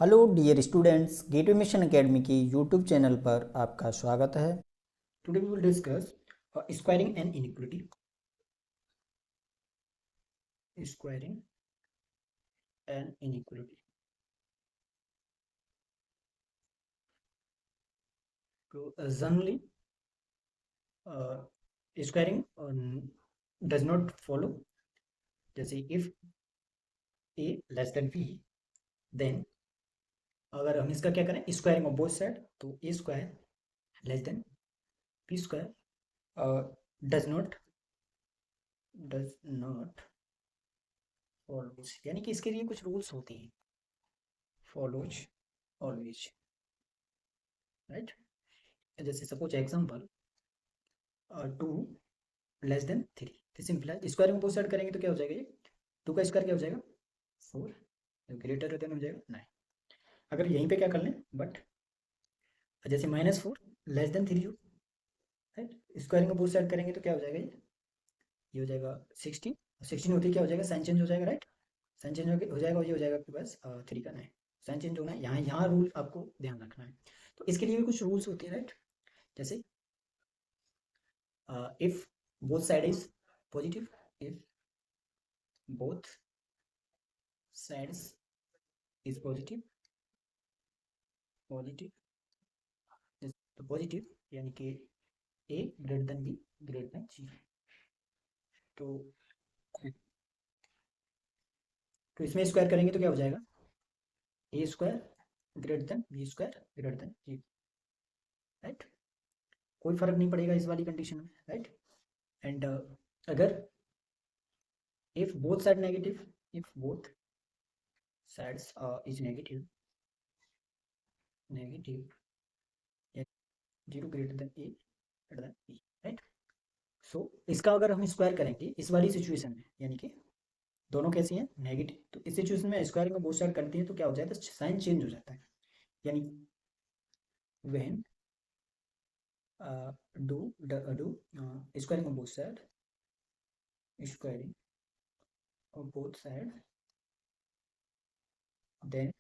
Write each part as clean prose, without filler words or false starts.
Hello dear students, gateway mission academy की YouTube channel पर आपका स्वागत है। Today we will discuss squaring and inequality. Squaring and inequality. तो generally squaring does not follow. जैसे if A less than B, then अगर हम इसका क्या करें, स्क्वायरिंग ऑफ बोथ साइड, तो A square less than B square does not follows, यानी कि इसके लिए कुछ रूल्स होते हैं। Follows always, right. जैसे सपोज एग्जांपल 2 लेस देन 3, तो सिंपल है। स्क्वायर में बोथ साइड करेंगे तो क्या हो जाएगा, ये 2 का स्क्वायर क्या हो जाएगा 4, ग्रेटर देन हो जाएगा 9। अगर यहीं पे क्या कर लें, बट जैसे -4 लेस देन 3 हो, राइट। स्क्वायरिंग में बोथ साइड करेंगे तो क्या हो जाएगा, ये हो जाएगा 16। 16 होती है क्या हो जाएगा, साइन चेंज हो जाएगा, राइट। साइन चेंज हो जाएगा और ये हो जाएगा आपके पास 3 का 9। साइन चेंज होना है, यहाँ यहाँ रूल आपको ध्यान रखना है। तो इसके लिए भी कुछ रूल्स होते हैं, राइट। जैसे if both side is positive, if both sides is positive, तो पॉजिटिव यानी कि A greater than B greater than C. तो तो इसमें स्क्वायर करेंगे तो क्या हो जाएगा, A square greater than B square greater than C, right. कोई फर्क नहीं पड़ेगा इस वाली कंडीशन में, राइट। एंड अगर if both side negative, if both sides is negative, zero greater than A greater than B, right. So इसका अगर हम स्क्वायर करेंगे इस वाली सिचुएशन में, यानी कि दोनों कैसी हैं, नेगेटिव, तो इस सिचुएशन में स्क्वायरिंग को बोथ साइड करती हैं तो क्या हो जाता है, साइन चेंज हो जाता है। यानी when do squaring of both side, squaring of both side, then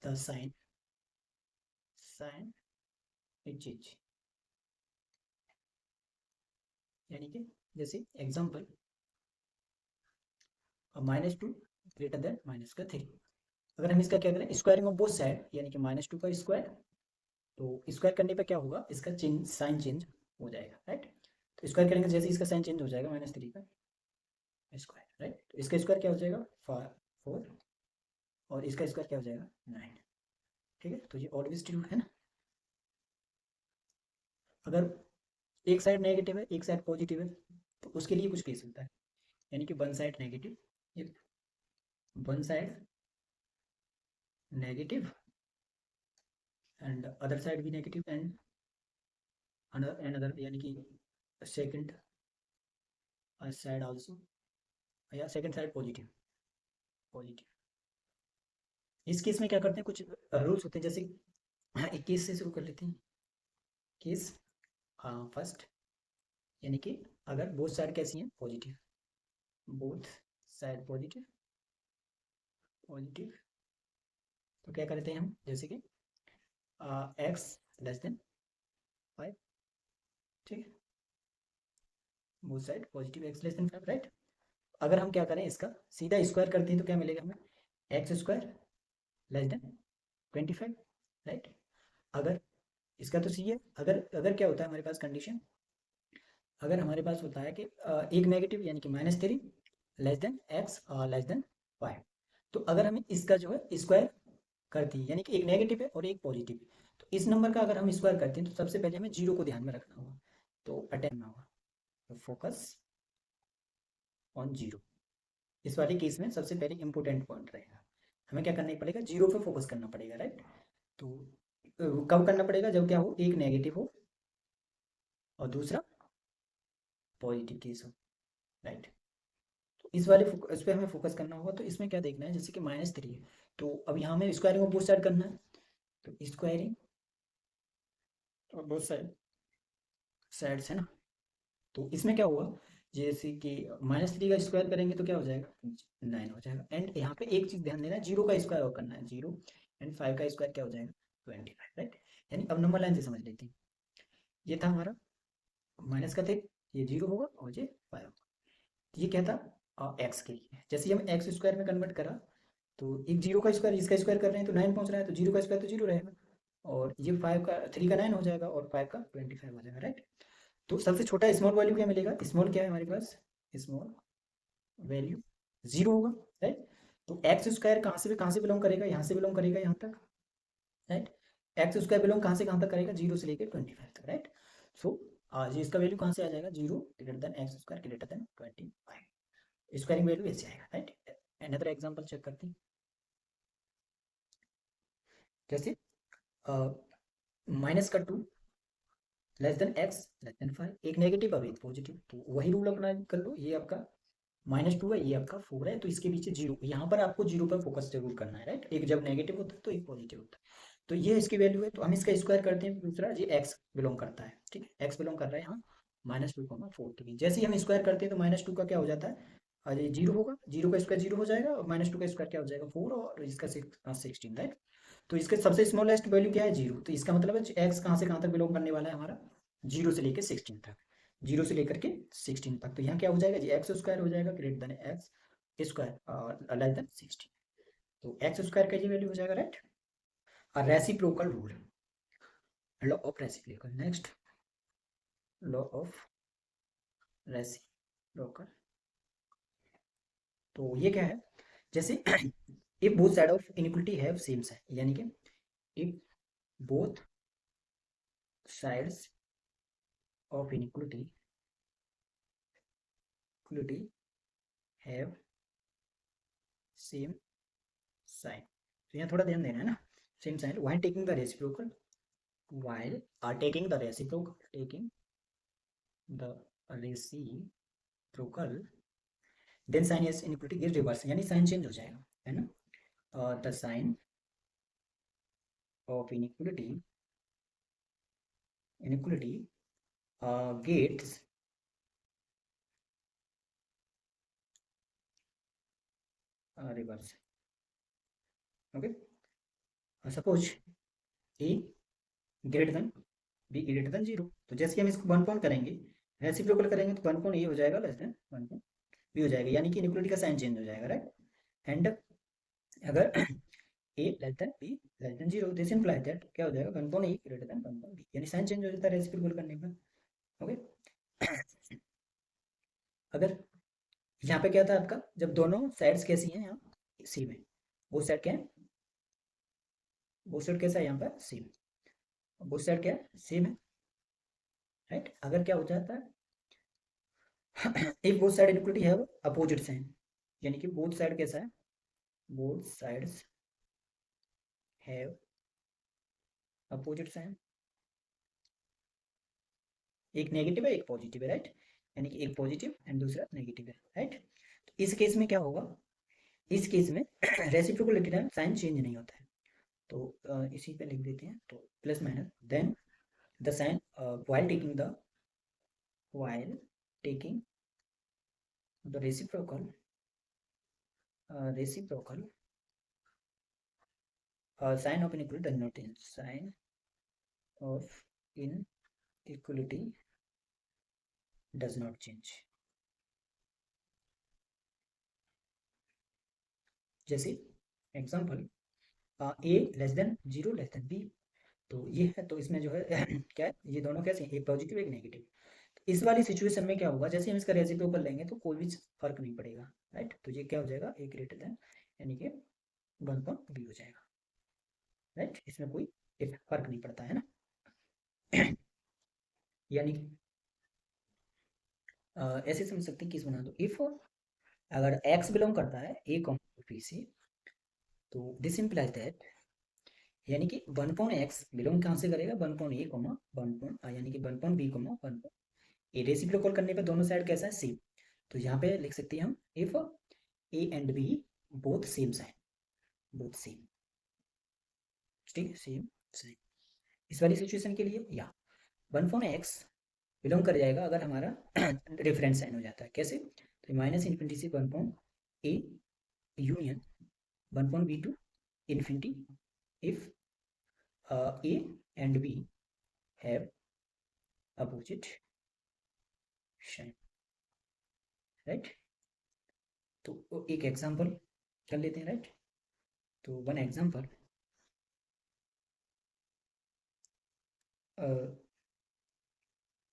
the sign it change. यानी कि जैसे एग्जांपल -2 ग्रेटर देन -3, अगर हम इसका क्या करें, स्क्वायरिंग ऑफ बोथ साइड, यानी कि -2 का स्क्वायर, तो स्क्वायर करने पे क्या होगा, इसका चेंज साइन चेंज हो जाएगा, राइट। तो स्क्वायर करेंगे जैसे इसका साइन चेंज हो जाएगा -3 का स्क्वायर, राइट। तो इसका स्क्वायर क्या हो जाएगा 4, और इसका स्क्वायर क्या हो जाएगा 9, ठीक है। तो ये ऑलवेज ट्रू है ना। अगर एक साइड नेगेटिव है एक साइड पॉजिटिव है, तो उसके लिए कुछ केस होता है, यानी कि one side negative, one side negative and other side भी नेगेटिव एंड अनदर, यानी कि सेकंड साइड आल्सो, या सेकंड साइड पॉजिटिव। इस केस में क्या करते हैं, कुछ रूल्स होते हैं। जैसे हाँ, एक केस से शुरू कर लेते हैं। केस फर्स्ट, यानी कि अगर बोथ साइड कैसी हैं, पॉजिटिव, बोथ साइड पॉजिटिव, तो क्या करते हैं हम, जैसे कि एक्स लेस देन 5, ठीक है। Both side positive, x less than 5, right. अगर हम क्या करें, इसका सीधा स्क्वायर करते हैं तो क्या मिलेगा हमें, x square less then 25, right. अगर इसका तो सी है, अगर अगर क्या होता है हमारे पास कंडीशन, अगर हमारे पास होता है कि एक नेगेटिव यानी कि -3 less than x less than 5, तो अगर हमें इसका जो है स्क्वायर करती है, यानी कि एक नेगेटिव है और एक पॉजिटिव है, तो इस नंबर का अगर हम स्क्वायर करते हैं तो सबसे पहले हमें जीरो को ध्यान में रखना होगा, तो अटेंड करना होगा, तो फोकस ऑन जीरो। इस वाले केस में सबसे पहले इंपॉर्टेंट पॉइंट रहेगा, हमें क्या करना पड़ेगा, जीरो पे फोकस करना पड़ेगा, राइट। तो कब करना पड़ेगा, जब क्या हो, एक नेगेटिव हो और दूसरा पॉजिटिव केस हो, राइट। तो इस पे हमें फोकस करना होगा। तो इसमें क्या देखना है, जैसे कि -3 है, तो अब यहाँ हमें स्क्वायरिंग ऑफ बोथ साइड करना है, तो स्क्वायरिंग और बोथ साइड्स है ना। तो इसमें क्या हुआ जैसे कि -3 का स्क्वायर करेंगे तो क्या हो जाएगा 9 हो जाएगा। एंड यहाँ पे एक चीज़ ध्यान देना है, 0 का स्क्वायर और करना है 0 एंड 5 का स्क्वायर क्या हो जाएगा 25, राइट। यानी अब नंबर लाइन से समझ लेते हैं। ये था हमारा माइनस का थे, ये 0 होगा और ये 5 होगा। ये क्या था एक्स के लिए। जैसे हम एक्स स्क्वायर में कन्वर्ट करा तो एक 0 का स्क्वायर इसका स्क्वायर कर रहे हैं तो 9 पहुंच रहा है, तो 0 का स्क्वायर तो 0 रहेगा और ये 5 का 3 का 9 हो जाएगा और 5 का 25 हो जाएगा, राइट। तो सबसे छोटा स्मॉल वैल्यू क्या मिलेगा, स्मॉल क्या है हमारे पास, स्मॉल वैल्यू 0 होगा, राइट। तो एक्स स्क्वायर कहाँ से बिलोंग करेगा, यहाँ से बिलोंग करेगा यहाँ तक, राइट। एक्स स्क्वायर बिलोंग कहाँ से कहाँ तक करेगा, 0 से लेकर 25 तक, राइट। सो ये इसका वैल्यू कहाँ से आ जाएगा, 0 greater than x square greater then 25, squaring value ऐसे आएगा, राइट। अनदर एग्जांपल चेक करते हैं। जैसे माइनस का 2 less then x less than 5, एक नेगेटिव और एक पॉजिटिव, तो वही रूल अप्लाई कर लो। ये आपका -2 है, ये आपका 4 है, तो इसके पीछे 0, यहाँ पर आपको 0 पर फोकस जरूर करना है, राइट। एक जब नेगेटिव होता है तो एक पॉजिटिव होता है, तो ये इसकी वैल्यू है। तो हम इसका स्क्वायर करते हैं, दूसरा ये एक्स बिलोंग करता है, ठीक है, एक्स बिलोंग कर रहा है यहाँ -2 4 के बीच। जैसे ही हम स्क्वायर करते हैं तो -2 का क्या हो जाता है, ये 0 होगा, 0 का स्क्वायर 0 हो जाएगा और -2 का स्क्वायर क्या हो जाएगा 4 और इसका 16, राइट। तो इसके सबसे स्मॉलेस्ट वैल्यू क्या है 0, तो इसका मतलब है एक्स कहाँ से कहाँ तक बिलोंग करने वाला है हमारा 0 से लेकर 16 तक, 0 से लेकर के 16 तक। तो यहाँ क्या हो जाएगा जी एक्स स्क्वायर हो जाएगा greater than x square less than 16, तो एक्स स्क्वायर का ये वैल्यू हो जाएगा, right. Reciprocal rule, law of reciprocal, next law of reciprocal. तो ये क्या है, जैसे if both side of inequality have same sign, यानी कि if both sides of inequality have same sign, तो यहाँ थोड़ा ध्यान देना है ना, same sign, while taking the reciprocal, while taking the reciprocal then sign is inequality is reverse, यानी साइन चेंज हो जाएगा, है ना। The sign of inequality gets reverse, okay. Suppose a greater than B greater than 0, तो जैसे हम इसको 1 point करेंगे रेसिप्रोकल करेंगे तो 1 पॉइंट ए हो जाएगा लेस देन 1 पॉइंट बी हो जाएगा, यानी कि इनइक्वालिटी का साइन चेंज हो जाएगा, राइट। एंड अगर a less than b less than 0, this implies that क्या हो जाएगा 1 point a greater than 1 point b, यानी साइन चेंज हो जाता है रेसिप्रोकल करने पर, ओके। अगर यहाँ पे क्या था आपका, जब दोनों साइड्स कैसी हैं यहाँ सी में, वो साइड क्या है, वो साइड कैसा है यहाँ पर सेम, वो साइड क्या है सेम है, राइट। अगर क्या हो जाता है if both side equality have opposite sign, यानी कि बोथ साइड कैसा है, both sides have opposite sign, एक नेगेटिव है एक पॉजिटिव है, राइट, यानी कि एक पॉजिटिव एंड दूसरा नेगेटिव है, राइट। तो इस केस में क्या होगा, इस केस में रेसिप्रोकल टाइम साइन चेंज नहीं होता है, तो इसी पे लिख देते हैं, तो plus minus then the sign while taking the reciprocal sign of inequality does not change, sign of inequality does not change। जैसे example a less than 0 less than b, तो ये है, तो इसमें जो है क्या है, ये दोनों कैसे हैं, एक पॉजिटिव एक नेगेटिव। तो इस वाली सिचुएशन में क्या होगा, जैसे हम इसका रेसिप्रोकल लेंगे तो कोई भी फर्क नहीं पड़ेगा, राइट। तो ये क्या हो जाएगा a ग्रेटर देन, यानी कि 1 पॉइंट b हो जाएगा, राइट। इसमें कोई फर्क नहीं पड़ता है ना। यानी ऐसे समझ सकते हैं, किस बना दो, इफ अगर x बिलोंग करता है a b से, तो दिस इंप्लाइज दैट, यानी कि 1 पॉइंट x बिलोंग कहाँ से करेगा 1 पॉइंट a 1 पॉइंट यानी कि 1 point b 1 point a, reciprocal करने पर दोनों साइड कैसा है सेम, तो यहाँ पे लिख सकते हैं हम if a and b both same sign, both same, ठीक है, सेम साइन। इस वाली सिचुएशन के लिए या 1 पॉइंट x बिलोंग कर जाएगा अगर हमारा रेफरेंस साइन हो जाता है। कैसे? तो माइनस इन्फिनिटी से 1 point a union 1 point b to infinity if a and b have opposite sign, right. तो एक एग्जांपल कर लेते हैं, राइट। तो वन एग्जांपल,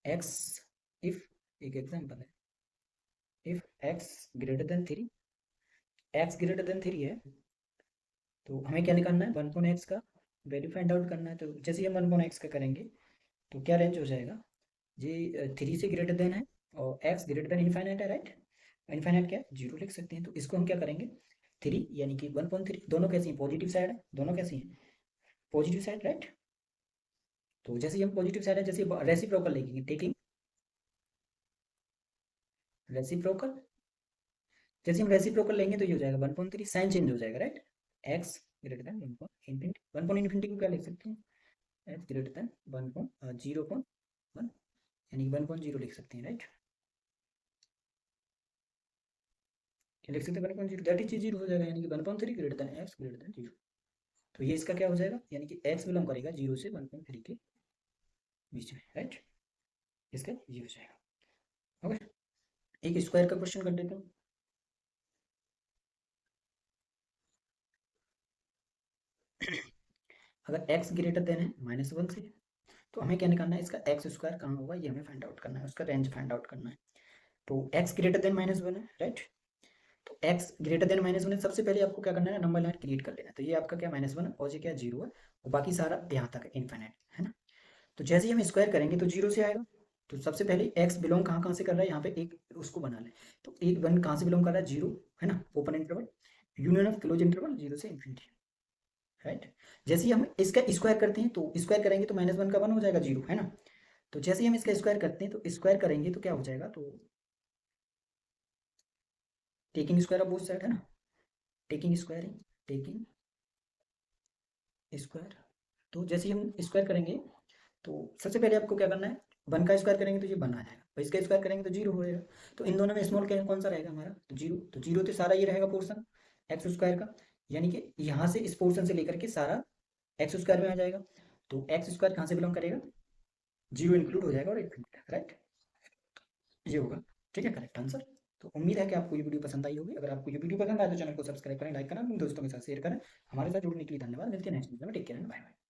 एक्स, इफ, एक एग्जांपल है, if x greater than 3, x greater than 3 है तो हमें क्या निकालना है, 1 पॉइंट एक्स का वैल्यू फाइंड आउट करना है। तो जैसे ही हम 1 पॉइंट एक्स का करेंगे तो क्या रेंज हो जाएगा जी, 3 से ग्रेटर देन है और एक्स ग्रेटर देन इनफाइनाइट है, राइट। इनफाइनाइट क्या है, 0 लिख सकते हैं। तो इसको हम क्या करेंगे, 3 यानी कि 1.3, दोनों कैसी हैं, पॉजिटिव साइड है, दोनों कैसी हैं, पॉजिटिव साइड, राइट। तो जैसे ही हम पॉजिटिव साइड है, जैसे रेसिप्रोकल लेंगे, टेकिंग रेसिप्रोकल, जैसे हम रेसिप्रोकल लेंगे तो ये हो जाएगा 1.3, साइन चेंज हो जाएगा, right. X greater then 1.infinity, 1.infinity को क्या लिख सकते हैं, एक्स ग्रेटर देन 1.0.1 यानी 1.0 लिख सकते हैं, राइट। क्या लिख सकते हैं, 1.0, दैट इज 0 हो जाएगा, यानी कि 1.3 greater than x greater than 0। तो ये इसका क्या हो जाएगा, यानी कि एक्स बिलोंग करेगा 0 से 1.3 के बीच में, राइट। इसका ये हो जाएगा। ओके, एक स्क्वायर का क्वेश्चन कर देता हूँ। अगर x ग्रेटर देन है -1 से, तो हमें क्या निकालना है, इसका एक्स स्क्वायर कहाँ होगा ये हमें फाइंड आउट करना है, उसका रेंज फाइंड आउट करना है। तो x ग्रेटर देन -1 है, राइट। तो x ग्रेटर देन -1 है, सबसे पहले आपको क्या करना है, नंबर लाइन क्रिएट कर लेना है। तो ये आपका क्या -1 है और ये क्या 0 है और बाकी सारा यहाँ तक इनफाइनाइट है ना। तो जैसे ही हम स्क्वायर करेंगे तो 0 से आएगा। तो सबसे पहले x बिलोंग कहाँ कहाँ से कर रहा है, यहाँ पे एक उसको बना लें। तो एक वन कहाँ से बिलोंग कर रहा है, 0 है ना, open interval, union of close interval 0 से इन्फिनिटी, राइट। जैसे ही हम इसका स्क्वायर करते हैं तो स्क्वायर करेंगे तो -1 का 1 हो जाएगा, 0 है ना। तो जैसे ही हम इसका स्क्वायर करते हैं तो स्क्वायर करेंगे तो क्या हो जाएगा, तो taking square of both side है ना, टेकिंग स्क्वायर, टेकिंग स्क्वायर। तो जैसे ही हम स्क्वायर करेंगे तो सबसे पहले आपको क्या करना है, 1 का स्क्वायर करेंगे तो ये 1 आ जाएगा और इसका स्क्वायर करेंगे तो 0 हो जाएगा। तो इन दोनों में स्मॉल क्या कौन सा रहेगा हमारा, तो 0। तो 0 तो सारा ये रहेगा पोर्सन एक्स स्क्वायर का, यानी कि यहाँ से इस पोर्सन से लेकर के सारा एक्स स्क्वायर में आ जाएगा। तो एक्स स्क्वायर कहाँ से बिलोंग करेगा, 0 इंक्लूड हो जाएगा और राइट, ये होगा, ठीक है, करेक्ट आंसर। तो उम्मीद है कि आपको ये वीडियो पसंद आई होगी। अगर आपको ये वीडियो पसंद आए तो चैनल को सब्सक्राइब करें, लाइक करें, अपने दोस्तों के साथ शेयर करें। हमारे साथ जुड़ने के लिए धन्यवाद। मिलते हैं नेक्स्ट वीडियो में, take care and bye bye.